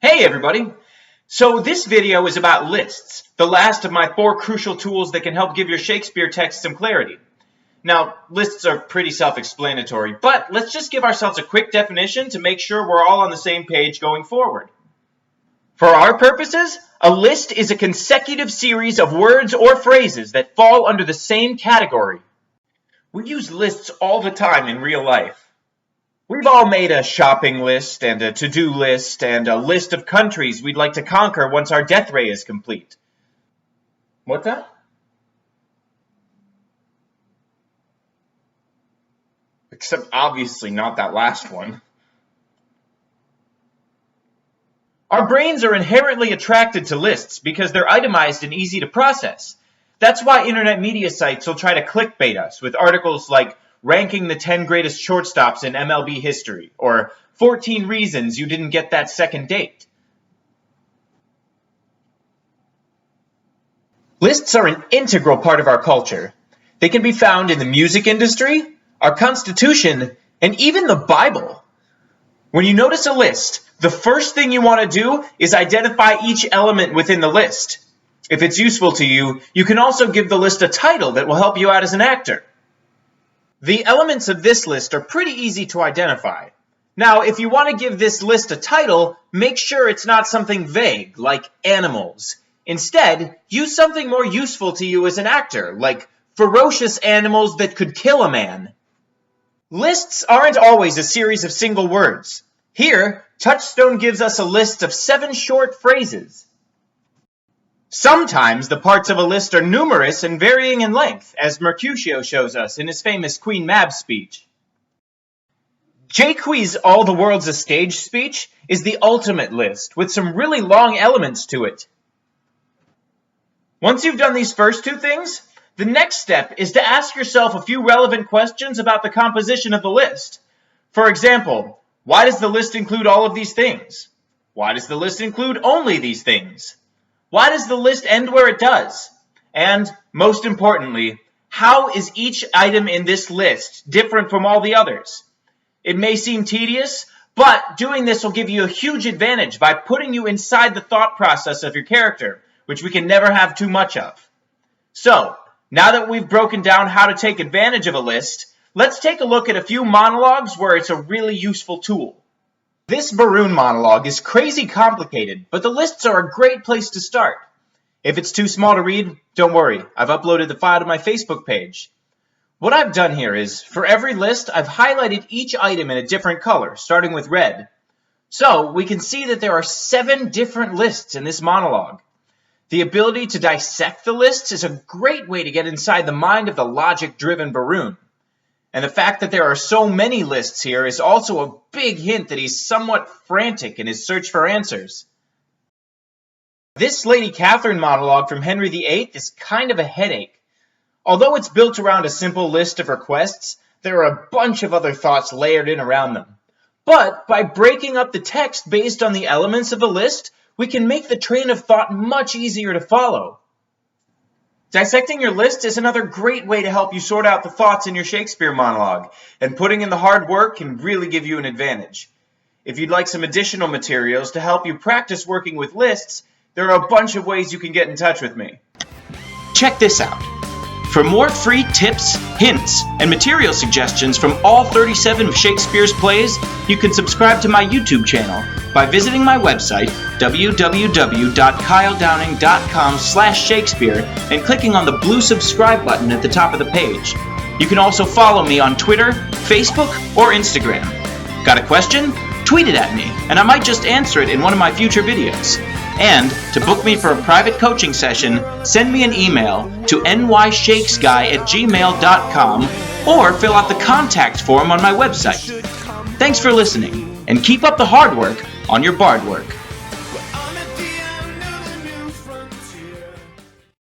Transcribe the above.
Hey everybody! So this video is about lists, the last of my 4 crucial tools that can help give your Shakespeare text some clarity. Now, lists are pretty self-explanatory, but let's just give ourselves a quick definition to make sure we're all on the same page going forward. For our purposes, a list is a consecutive series of words or phrases that fall under the same category. We use lists all the time in real life. We've all made a shopping list and a to-do list and a list of countries we'd like to conquer once our death ray is complete. What's that? Except obviously not that last one. Our brains are inherently attracted to lists because they're itemized and easy to process. That's why internet media sites will try to clickbait us with articles like ranking the 10 greatest shortstops in MLB history, or 14 reasons you didn't get that second date. Lists are an integral part of our culture. They can be found in the music industry, our Constitution, and even the Bible. When you notice a list, the first thing you want to do is identify each element within the list. If it's useful to you, you can also give the list a title that will help you out as an actor. The elements of this list are pretty easy to identify. Now, if you want to give this list a title, make sure it's not something vague, like animals. Instead, use something more useful to you as an actor, like ferocious animals that could kill a man. Lists aren't always a series of single words. Here, Touchstone gives us a list of 7 short phrases. Sometimes the parts of a list are numerous and varying in length, as Mercutio shows us in his famous Queen Mab speech. Jaques' All the World's a Stage speech is the ultimate list, with some really long elements to it. Once you've done these first 2 things, the next step is to ask yourself a few relevant questions about the composition of the list. For example, why does the list include all of these things? Why does the list include only these things? Why does the list end where it does? And, most importantly, how is each item in this list different from all the others? It may seem tedious, but doing this will give you a huge advantage by putting you inside the thought process of your character, which we can never have too much of. So, now that we've broken down how to take advantage of a list, let's take a look at a few monologues where it's a really useful tool. This Baroon monologue is crazy complicated, but the lists are a great place to start. If it's too small to read, don't worry, I've uploaded the file to my Facebook page. What I've done here is, for every list, I've highlighted each item in a different color, starting with red. So, we can see that there are 7 different lists in this monologue. The ability to dissect the lists is a great way to get inside the mind of the logic-driven Baroon. And the fact that there are so many lists here is also a big hint that he's somewhat frantic in his search for answers. This Lady Catharine monologue from Henry VIII is kind of a headache. Although it's built around a simple list of requests, there are a bunch of other thoughts layered in around them. But by breaking up the text based on the elements of the list, we can make the train of thought much easier to follow. Dissecting your list is another great way to help you sort out the thoughts in your Shakespeare monologue, and putting in the hard work can really give you an advantage. If you'd like some additional materials to help you practice working with lists, there are a bunch of ways you can get in touch with me. Check this out. For more free tips, hints, and material suggestions from all 37 of Shakespeare's plays, you can subscribe to my YouTube channel by visiting my website, www.kyledowning.com/Shakespeare, and clicking on the blue subscribe button at the top of the page. You can also follow me on Twitter, Facebook, or Instagram. Got a question? Tweet it at me, and I might just answer it in one of my future videos. And to book me for a private coaching session, send me an email to nyshakesguy@gmail.com or fill out the contact form on my website. Thanks for listening, and keep up the hard work on your bard work.